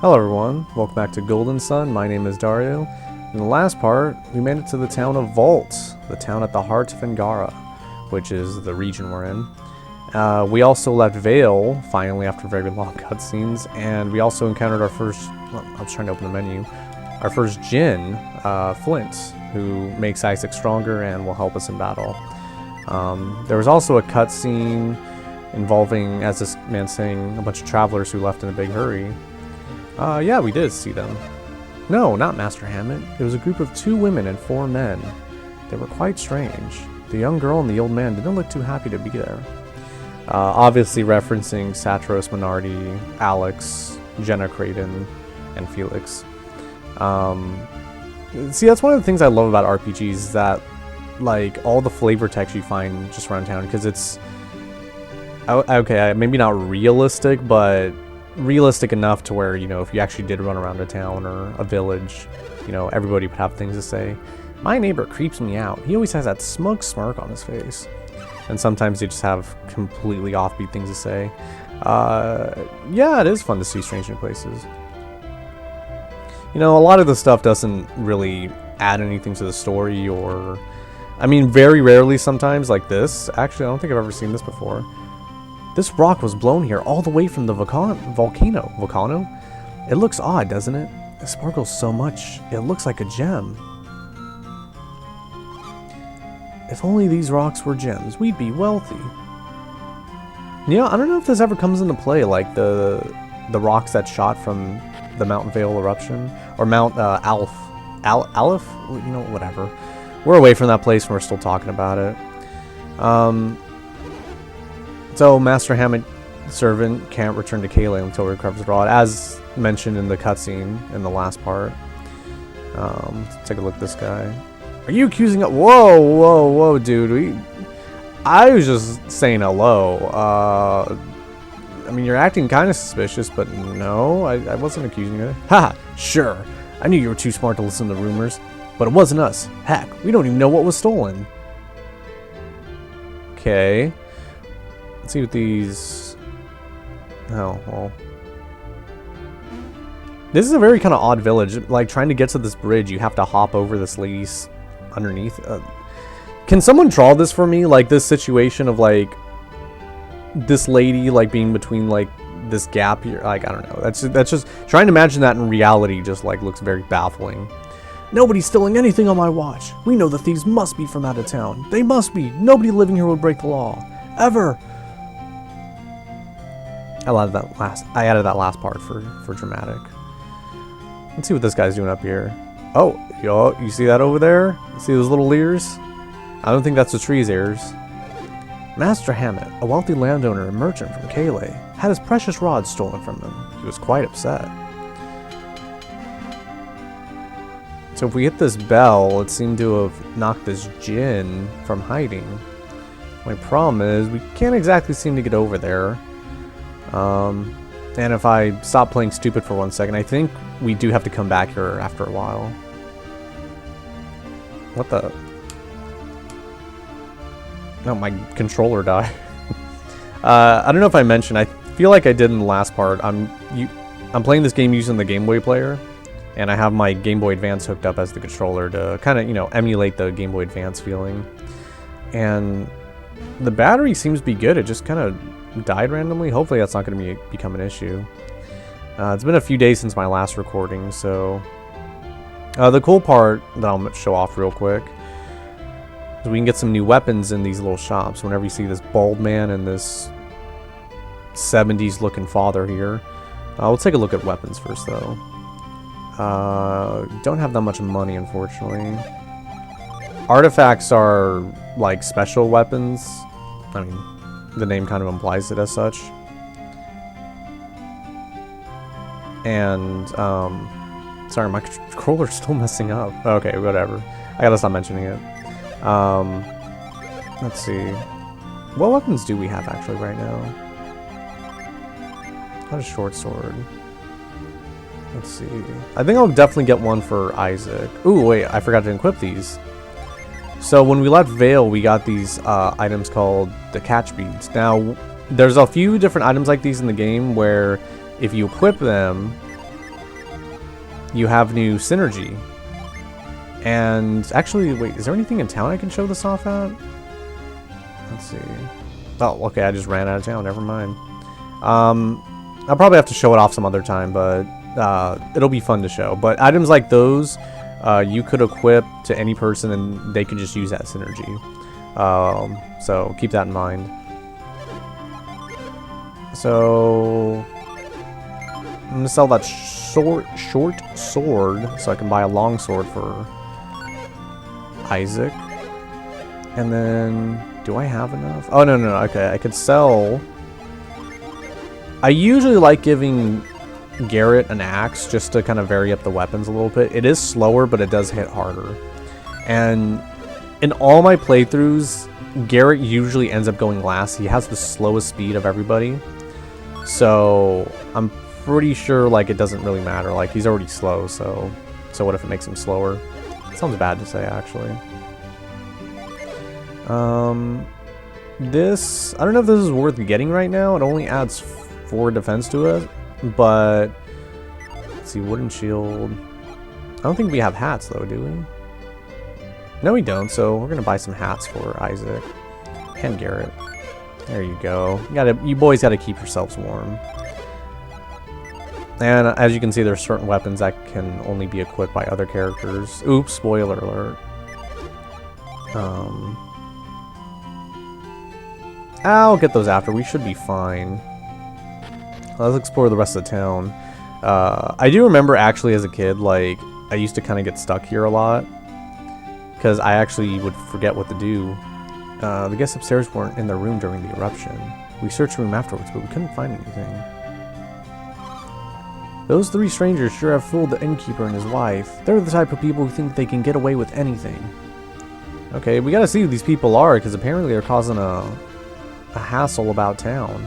Hello everyone, welcome back to Golden Sun. My name is Dario. In the last part, we made it to the town of Vault, the town at the heart of Angara, which is the region we're in. We also left Vale, finally, after very long cutscenes, and we also encountered our first, well, I was trying to open the menu, our first Djinn, Flint, who makes Isaac stronger and will help us in battle. There was also a cutscene involving, as this man's saying, a bunch of travelers who left in a big hurry. Yeah, we did see them. No, not Master Hammett. It was a group of 2 women and 4 men. They were quite strange. The young girl and the old man didn't look too happy to be there. Obviously referencing Satros Minardi, Alex, Jenna Creighton, and Felix. See, that's one of the things I love about RPGs, that, like, all the flavor text you find just around town, because it's... Okay, maybe not realistic, but realistic enough to where, you know, if you actually did run around a town or a village, you know, everybody would have things to say. My neighbor creeps me out. He always has that smug smirk on his face. And sometimes they just have completely offbeat things to say. Yeah, it is fun to see strange new places. You know, a lot of the stuff doesn't really add anything to the story, or... I mean, very rarely sometimes, like this. Actually, I don't think I've ever seen this before. This rock was blown here all the way from the volcano. Volcano? It looks odd, doesn't it? It sparkles so much. It looks like a gem. If only these rocks were gems, we'd be wealthy. You know, I don't know if this ever comes into play, like the rocks that shot from the Mount Vale eruption, or Mount Aleph. Aleph? You know, whatever. We're away from that place and we're still talking about it. So, Master Hammett servant can't return to Kayle until he recovers the rod, as mentioned in the cutscene in the last part. Let's take a look at this guy. Are you accusing it? Whoa, whoa, whoa, dude. I was just saying hello. I mean, you're acting kind of suspicious, but no, I wasn't accusing you. Haha, sure. I knew you were too smart to listen to rumors, but it wasn't us. Heck, we don't even know what was stolen. Okay. Let's see what these... Oh, well. This is a very kind of odd village. Like, trying to get to this bridge, you have to hop over this lady's underneath. Can someone draw this for me? Like, this situation of, like, this lady, like, being between, like, this gap here. Like, I don't know. That's just... Trying to imagine that in reality just, like, looks very baffling. Nobody's stealing anything on my watch. We know the thieves must be from out of town. They must be. Nobody living here would break the law. Ever. I added that last part for dramatic. Let's see what this guy's doing up here. Oh, yo, you see that over there? You see those little ears? I don't think that's the tree's ears. Master Hammett, a wealthy landowner and merchant from Kayle, had his precious rod stolen from him. He was quite upset. So if we hit this bell, it seemed to have knocked this Djinn from hiding. My problem is, we can't exactly seem to get over there. And if I stop playing stupid for 1 second, I think we do have to come back here after a while. What the? No, my controller died. I don't know if I mentioned, I feel like I did in the last part. I'm playing this game using the Game Boy player, and I have my Game Boy Advance hooked up as the controller to kind of, you know, emulate the Game Boy Advance feeling. And the battery seems to be good. It just kind of died randomly. Hopefully that's not going to become an issue. It's been a few days since my last recording, so the cool part that I'll show off real quick is we can get some new weapons in these little shops. Whenever you see this bald man and this 70s looking father here, we'll take a look at weapons first though. Don't have that much money, unfortunately. Artifacts are like special weapons. I mean, the name kind of implies it as such. And, sorry, my controller's still messing up. Okay, whatever. I gotta stop mentioning it. Let's see. What weapons do we have actually right now? Got a short sword. Let's see. I think I'll definitely get one for Isaac. Ooh, wait, I forgot to equip these. So when we left Vale, we got these items called the catch beads. Now, there's a few different items like these in the game where if you equip them, you have new synergy. And actually, wait, is there anything in town I can show this off at? Let's see. Oh, okay, I just ran out of town, never mind. I'll probably have to show it off some other time, but it'll be fun to show. But items like those, you could equip to any person and they can just use that synergy. So keep that in mind. So I'm gonna sell that short sword so I can buy a long sword for Isaac. And then, do I have enough? Oh, no, okay, I could sell. I usually like giving Garrett an axe just to kind of vary up the weapons a little bit. It is slower, but it does hit harder. And in all my playthroughs, Garrett usually ends up going last. He has the slowest speed of everybody. So I'm pretty sure like it doesn't really matter. Like he's already slow, so what if it makes him slower? Sounds bad to say, actually. This, I don't know if this is worth getting right now. It only adds 4 defense to it, but let's see, wooden shield. I don't think we have hats though, do we? No, we don't. So we're gonna buy some hats for Isaac and Garrett. There you go. You boys gotta keep yourselves warm. And as you can see, there's certain weapons that can only be equipped by other characters. Oops, spoiler alert. I'll get those after. We should be fine. Let's explore the rest of the town. I do remember actually as a kid, like, I used to kind of get stuck here a lot. Because I actually would forget what to do. The guests upstairs weren't in their room during the eruption. We searched the room afterwards, but we couldn't find anything. Those 3 strangers sure have fooled the innkeeper and his wife. They're the type of people who think they can get away with anything. Okay, we gotta see who these people are, because apparently they're causing a hassle about town.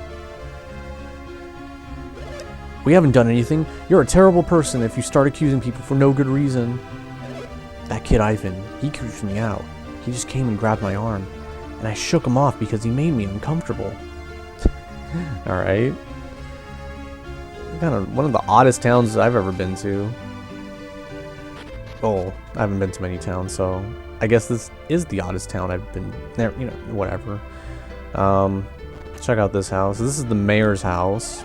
We haven't done anything. You're a terrible person if you start accusing people for no good reason. That kid Ivan, he creeped me out. He just came and grabbed my arm, and I shook him off because he made me uncomfortable. Alright. Kind of one of the oddest towns I've ever been to. Oh, I haven't been to many towns, so I guess this is the oddest town I've been there, you know, whatever. Check out this house. This is the mayor's house.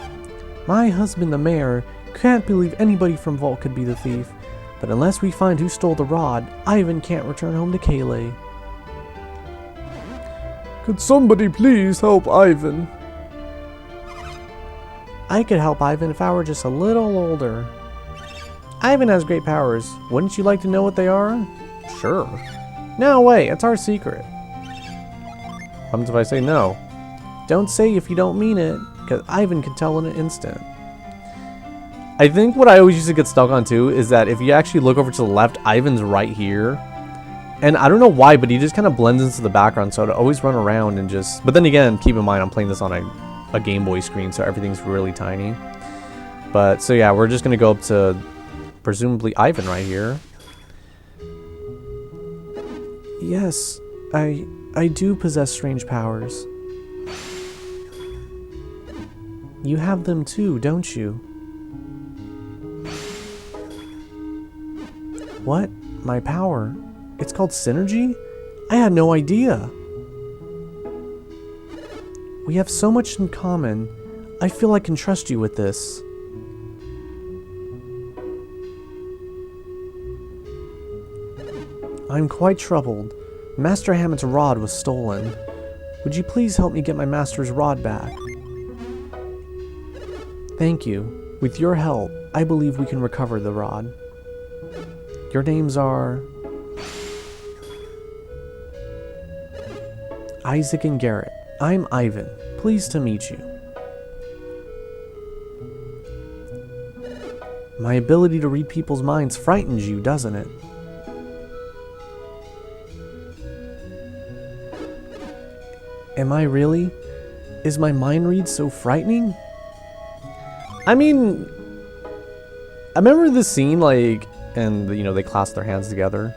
My husband, the mayor, can't believe anybody from Vault could be the thief. But unless we find who stole the rod, Ivan can't return home to Kayleigh. Could somebody please help Ivan? I could help Ivan if I were just a little older. Ivan has great powers. Wouldn't you like to know what they are? Sure. No way, it's our secret. What happens if I say no? Don't say if you don't mean it, because Ivan can tell in an instant. I think what I always used to get stuck on too is that if you actually look over to the left, Ivan's right here. And I don't know why, but he just kind of blends into the background, so to always run around and just... But then again, keep in mind, I'm playing this on a Game Boy screen, so everything's really tiny. But, so yeah, we're just going to go up to, presumably, Ivan right here. Yes, I do possess strange powers. You have them too, don't you? What? My power? It's called synergy? I had no idea. We have so much in common. I feel I can trust you with this. I'm quite troubled. Master Hammond's rod was stolen. Would you please help me get my master's rod back? Thank you. With your help, I believe we can recover the rod. Your names are... Isaac and Garrett. I'm Ivan. Pleased to meet you. My ability to read people's minds frightens you, doesn't it? Am I really? Is my mind read so frightening? I mean, I remember this scene, like, and, you know, they clasp their hands together.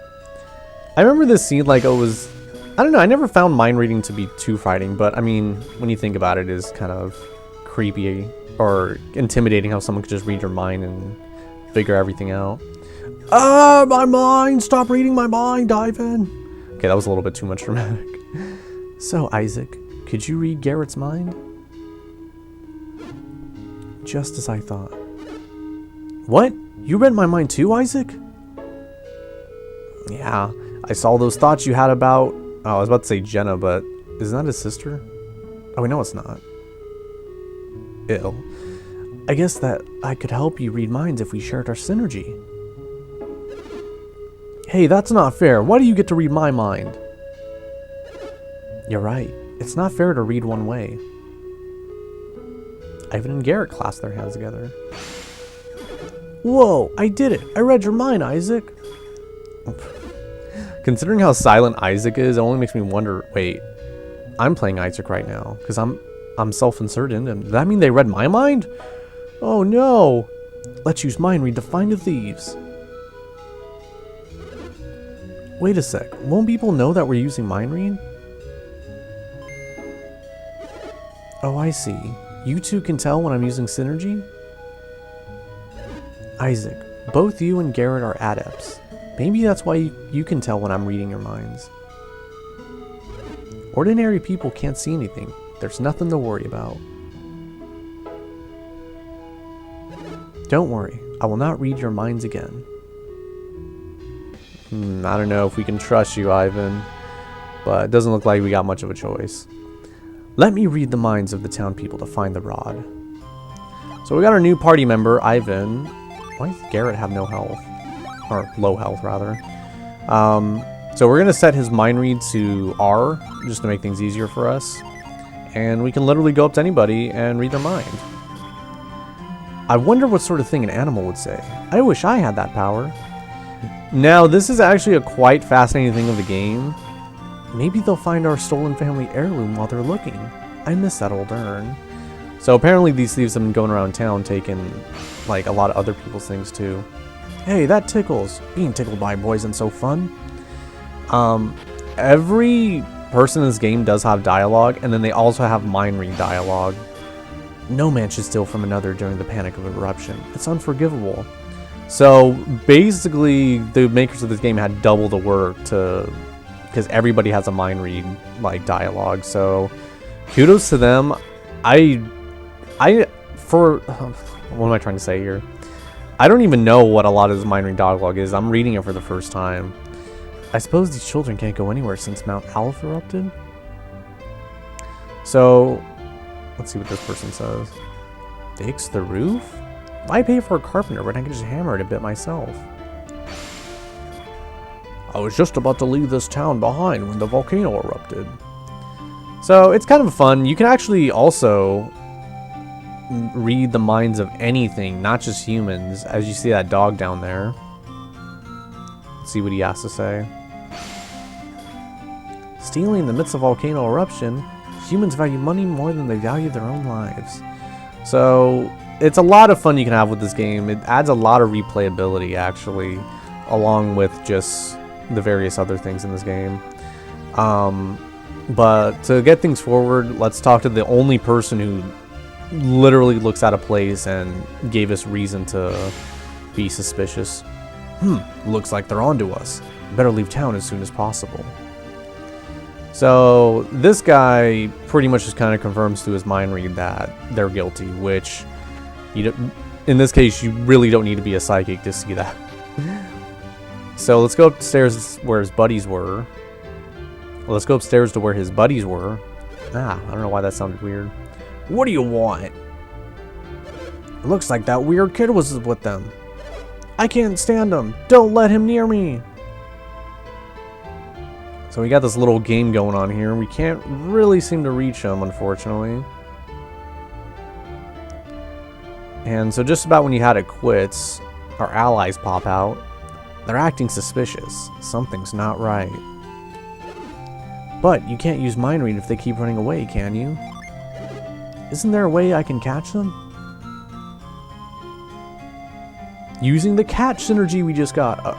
I remember this scene, like, it was, I don't know, I never found mind reading to be too frightening, but, I mean, when you think about it, it is kind of creepy or intimidating how someone could just read your mind and figure everything out. Ah, my mind! Stop reading my mind, Ivan! Okay, that was a little bit too much dramatic. So, Isaac, could you read Garrett's mind? Just as I thought. What? You read my mind too, Isaac? Yeah, I saw those thoughts you had about... Oh, I was about to say Jenna, but isn't that his sister? Oh, wait, no, it's not. Ew. I guess that I could help you read minds if we shared our synergy. Hey, that's not fair. Why do you get to read my mind? You're right. It's not fair to read one way. Ivan and Garrett clasped their hands together. Whoa, I did it. I read your mind, Isaac. Considering how silent Isaac is, it only makes me wonder, wait, I'm playing Isaac right now because I'm self-inserted in him. Does that mean they read my mind? Oh no. Let's use mind read to find the thieves. Wait a sec. Won't people know that we're using mind read? Oh, I see. You two can tell when I'm using synergy? Isaac, both you and Garrett are adepts. Maybe that's why you can tell when I'm reading your minds. Ordinary people can't see anything. There's nothing to worry about. Don't worry. I will not read your minds again. I don't know if we can trust you, Ivan. But it doesn't look like we got much of a choice. Let me read the minds of the town people to find the rod. So we got our new party member, Ivan. Why does Garrett have no health? Or low health, rather. So we're going to set his mind read to R, just to make things easier for us. And we can literally go up to anybody and read their mind. I wonder what sort of thing an animal would say. I wish I had that power. Now, this is actually a quite fascinating thing of the game. Maybe they'll find our stolen family heirloom while they're looking. I miss that old urn. So apparently these thieves have been going around town taking, like, a lot of other people's things too. Hey, that tickles. Being tickled by boys isn't so fun. Every person in this game does have dialogue, and then they also have mind read dialogue. No man should steal from another during the panic of eruption. It's unforgivable. So basically, the makers of this game had double the work because everybody has a mind read like dialogue. So kudos to them. What am I trying to say here? I don't even know what a lot of this mind read dialogue is. I'm reading it for the first time. I suppose these children can't go anywhere since Mount Aleph erupted. So let's see what this person says. Fix the roof? Why pay for a carpenter when I can just hammer it a bit myself? I was just about to leave this town behind when the volcano erupted. So it's kind of fun. You can actually also read the minds of anything, not just humans, as you see that dog down there. Let's see what he has to say. Stealing in the midst of volcano eruption, humans value money more than they value their own lives. So it's a lot of fun you can have with this game. It adds a lot of replayability, actually, along with just the various other things in this game. But to get things forward, let's talk to the only person who literally looks at a place and gave us reason to be suspicious. Looks like they're onto us. Better leave town as soon as possible. So this guy pretty much just kind of confirms through his mind read that they're guilty, which in this case you really don't need to be a psychic to see that. So let's go upstairs where his buddies were. Let's go upstairs to where his buddies were. I don't know why that sounded weird. What do you want? It looks like that weird kid was with them. I can't stand him. Don't let him near me. So we got this little game going on here. We can't really seem to reach him, unfortunately. And so just about when you had it quits, our allies pop out. They're acting suspicious. Something's not right. But you can't use mind read if they keep running away, can you? Isn't there a way I can catch them? Using the catch synergy we just got.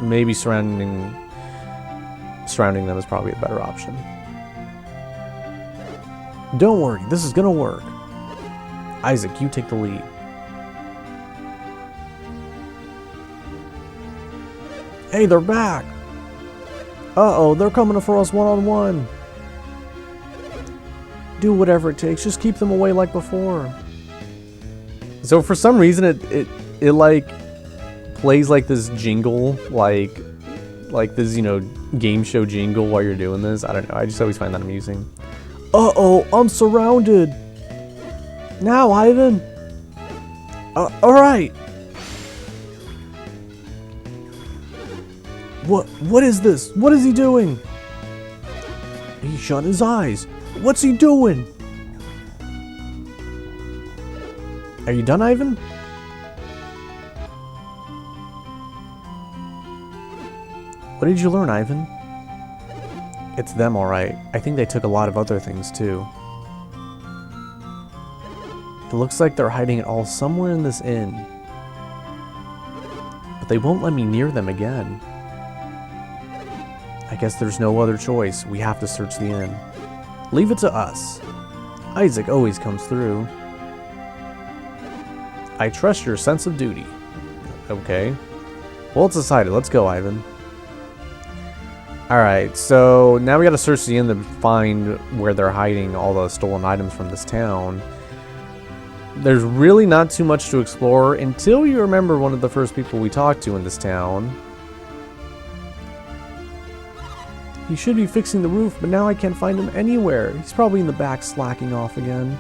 Maybe surrounding them is probably a better option. Don't worry, this is gonna work. Isaac, you take the lead. Hey, they're back! Uh-oh, they're coming for us one-on-one. Do whatever it takes, just keep them away like before. So for some reason it like plays like this jingle, like this, you know, game show jingle while you're doing this. I don't know, I just always find that amusing. Uh-oh, I'm surrounded. Now, Ivan. Alright. What is this? What is he doing? He shut his eyes. What's he doing? Are you done, Ivan? What did you learn, Ivan? It's them, alright. I think they took a lot of other things, too. It looks like they're hiding it all somewhere in this inn. But they won't let me near them again. I guess there's no other choice. We have to search the inn. Leave it to us. Isaac always comes through. I trust your sense of duty. Okay. Well, it's decided. Let's go, Ivan. Alright, so now we gotta search the inn to find where they're hiding all the stolen items from this town. There's really not too much to explore until you remember one of the first people we talked to in this town. He should be fixing the roof, but now I can't find him anywhere. He's probably in the back slacking off again.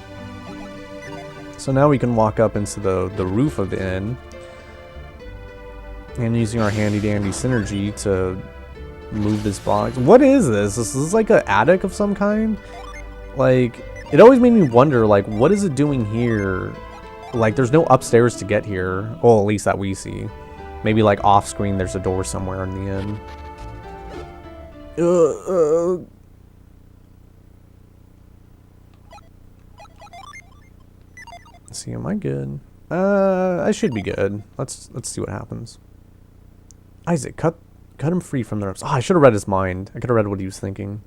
So now we can walk up into the roof of the inn. And using our handy dandy synergy to move this box. What is this? This is like an attic of some kind? Like, it always made me wonder, like, what is it doing here? Like, there's no upstairs to get here. Well, at least that we see. Maybe, like, off screen there's a door somewhere in the inn. Let's see, am I good? I should be good. Let's see what happens. Isaac, cut him free from the ropes. Oh, I should have read his mind. I could have read what he was thinking.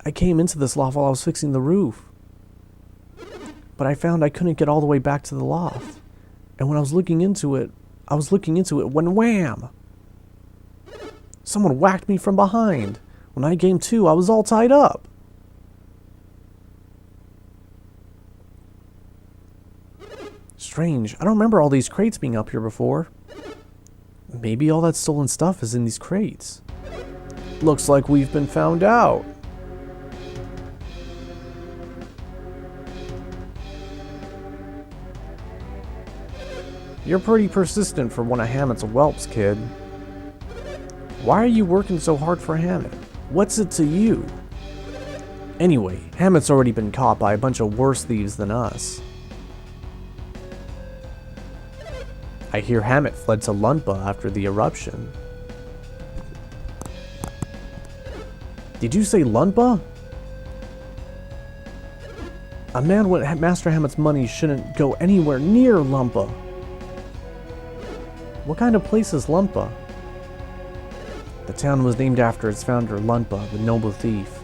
I came into this loft while I was fixing the roof. But I found I couldn't get all the way back to the loft. And when I was looking into it when wham! Someone whacked me from behind. When I came to, I was all tied up. Strange. I don't remember all these crates being up here before. Maybe all that stolen stuff is in these crates. Looks like we've been found out. You're pretty persistent for one of Hammett's whelps, kid. Why are you working so hard for Hammett? What's it to you? Anyway, Hammett's already been caught by a bunch of worse thieves than us. I hear Hammett fled to Lunpa after the eruption. Did you say Lunpa? A man with Master Hammett's money shouldn't go anywhere near Lunpa. What kind of place is Lunpa? The town was named after its founder, Lunpa, the noble thief.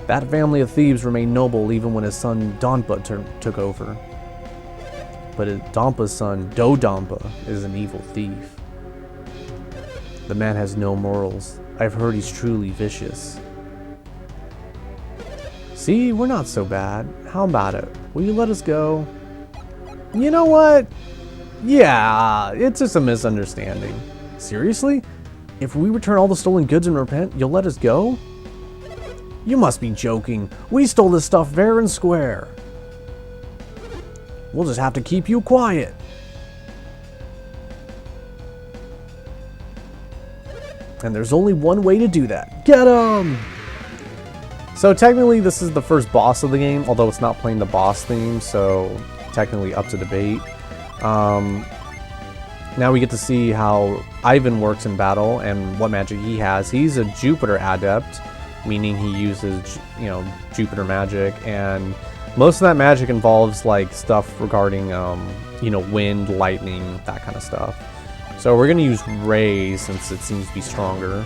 That family of thieves remained noble even when his son Donpa took over. But Dompa's son, Dodampa, is an evil thief. The man has no morals. I've heard he's truly vicious. See, we're not so bad. How about it? Will you let us go? You know what? Yeah, it's just a misunderstanding. Seriously? If we return all the stolen goods and repent, you'll let us go? You must be joking. We stole this stuff fair and square. We'll just have to keep you quiet. And there's only one way to do that. Get him! So technically this is the first boss of the game, although it's not playing the boss theme, so technically up to debate. Now we get to see how Ivan works in battle and what magic he has. He's a Jupiter adept, meaning he uses, you know, Jupiter magic, and most of that magic involves like stuff regarding, you know, wind, lightning, that kind of stuff. So we're gonna use Ray since it seems to be stronger,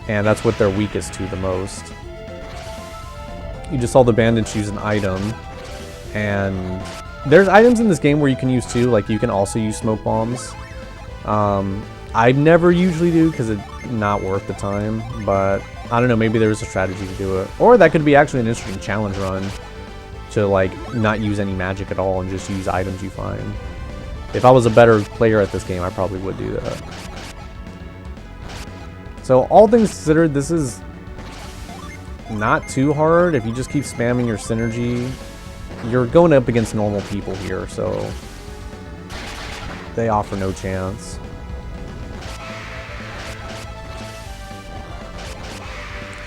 and that's what they're weakest to the most. You just saw the bandits use an item, and There's items in this game where you can use too, like you can also use smoke bombs. I never usually do because it's not worth the time, but I don't know, maybe there's a strategy to do it. Or that could be actually an interesting challenge run to like not use any magic at all and just use items you find. If I was a better player at this game, I probably would do that. So all things considered, this is not too hard. If you just keep spamming your synergy, you're going up against normal people here, so they offer no chance.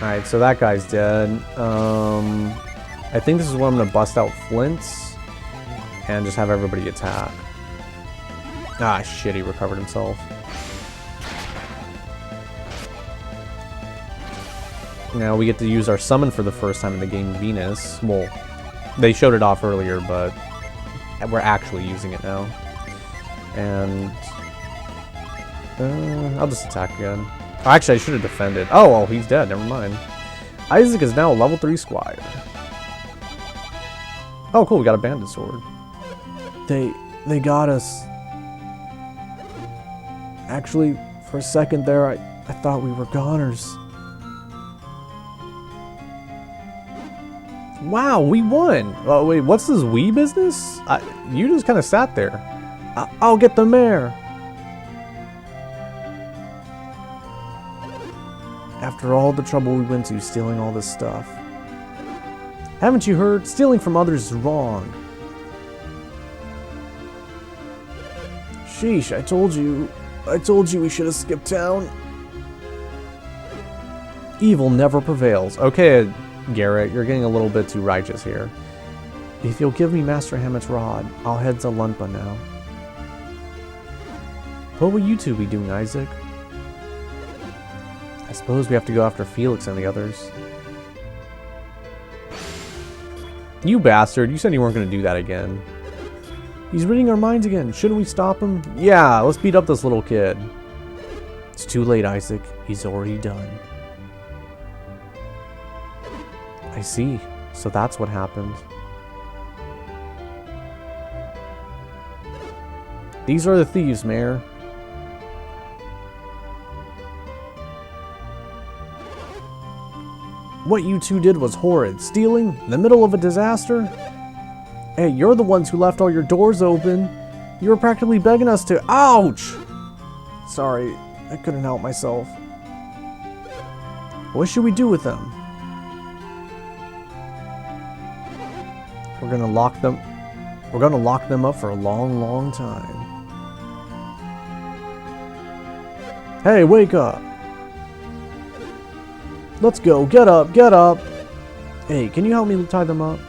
Alright, so that guy's dead. I think this is where I'm going to bust out flints and just have everybody attack. Ah, shit, he recovered himself. Now we get to use our summon for the first time in the game, Venus. Well, they showed it off earlier, but we're actually using it now. And I'll just attack again. Oh, actually, I should have defended. Oh, well, he's dead. Never mind. Isaac is now a level 3 squire. Oh, cool. We got a bandit sword. They got us. Actually, for a second there, I thought we were goners. Wow, we won. Oh, wait, what's this we business? You just kind of sat there. I'll get the mare. After all the trouble we went to stealing all this stuff. Haven't you heard? Stealing from others is wrong. Sheesh, I told you we should have skipped town. Evil never prevails. Okay, Garrett, you're getting a little bit too righteous here. If you'll give me Master Hammett's rod, I'll head to Lunpa now. What will you two be doing, Isaac? I suppose we have to go after Felix and the others. You bastard, you said you weren't going to do that again. He's reading our minds again. Shouldn't we stop him? Yeah, let's beat up this little kid. It's too late, Isaac. He's already done. I see. So that's what happened. These are the thieves, Mayor. What you two did was horrid. Stealing in the middle of a disaster? Hey, you're the ones who left all your doors open. You were practically begging us to— Ouch! Sorry, I couldn't help myself. What should we do with them? We're gonna lock them up for a long, long time. Hey, wake up! Let's go, get up, get up! Hey, can you help me tie them up?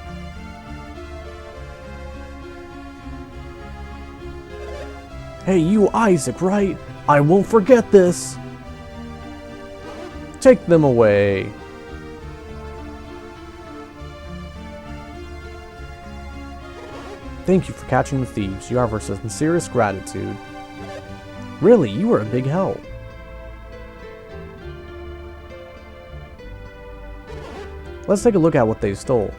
Hey, you Isaac, right? I won't forget this! Take them away. Thank you for catching the thieves. You have our sincerest gratitude. Really, you were a big help. Let's take a look at what they stole.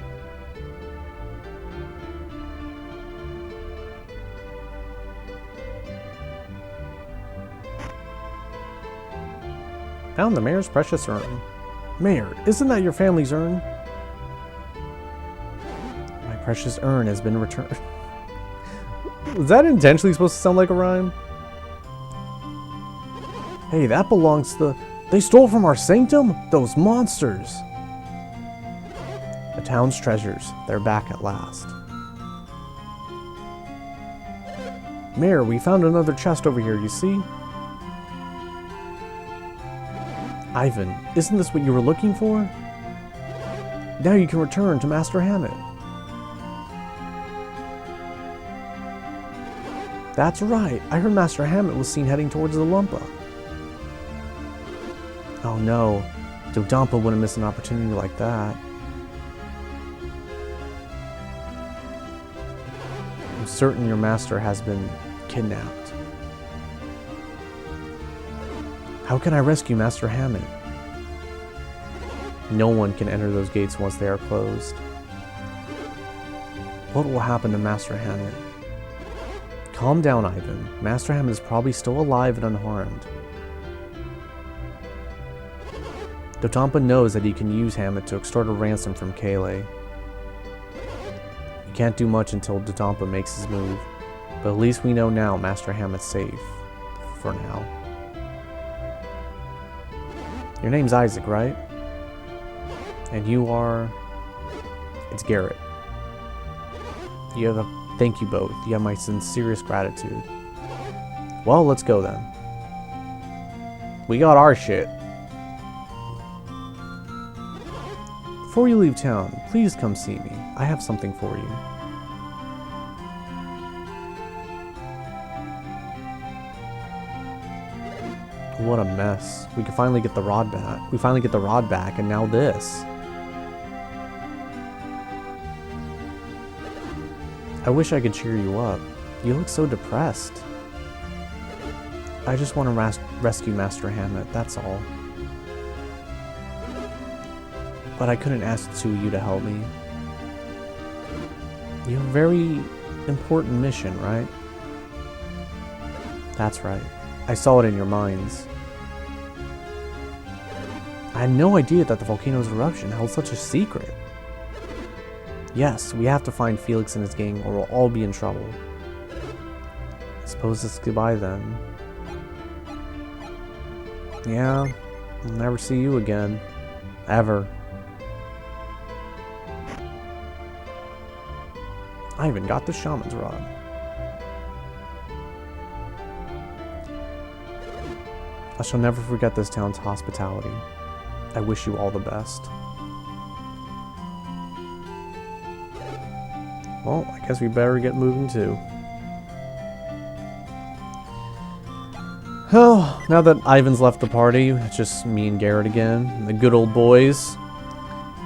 Found the mayor's precious urn. Mayor, isn't that your family's urn? My precious urn has been returned. Was that intentionally supposed to sound like a rhyme? Hey, that belongs to the— They stole from our sanctum? Those monsters! The town's treasures. They're back at last. Mayor, we found another chest over here, you see? Ivan, isn't this what you were looking for? Now you can return to Master Hammett. That's right. I heard Master Hammett was seen heading towards the Lumpa. Oh no. Dodampa wouldn't miss an opportunity like that. I'm certain your master has been kidnapped. How can I rescue Master Hammett? No one can enter those gates once they are closed. What will happen to Master Hammett? Calm down, Ivan. Master Hammett is probably still alive and unharmed. Dotampa knows that he can use Hammett to extort a ransom from Kayleigh. He can't do much until Dotampa makes his move, but at least we know now Master Hammett's safe. For now. Your name's Isaac, right? And you are... It's Garrett. You have a... Thank you both. You have my sincerest gratitude. Well, let's go then. We got our shit. Before you leave town, please come see me. I have something for you. What a mess. We can finally get the rod back. We finally get the rod back, and now this. I wish I could cheer you up. You look so depressed. I just want to rescue Master Hammett, that's all. But I couldn't ask the two of you to help me. You have a very important mission, right? That's right. I saw it in your minds. I had no idea that the volcano's eruption held such a secret. Yes, we have to find Felix and his gang or we'll all be in trouble. I suppose it's goodbye then. Yeah, I'll never see you again. Ever. I even got the shaman's rod. I shall never forget this town's hospitality. I wish you all the best. Well, I guess we better get moving too. Oh, now that Ivan's left the party, it's just me and Garrett again, the good old boys.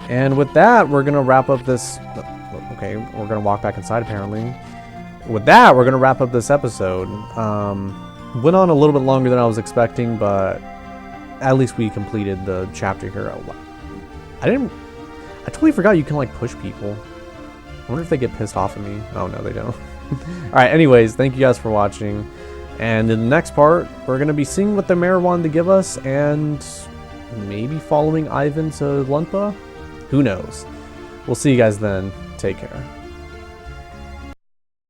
And with that, we're gonna wrap up this... Okay, we're gonna walk back inside apparently. With that, we're gonna wrap up this episode. Went on a little bit longer than I was expecting, but at least we completed the chapter here. I totally forgot you can like push people. I wonder if they get pissed off at me. Oh no, they don't. Alright, anyways, thank you guys for watching. And in the next part, we're going to be seeing what the mayor wanted to give us and maybe following Ivan to Lunpa? Who knows? We'll see you guys then. Take care.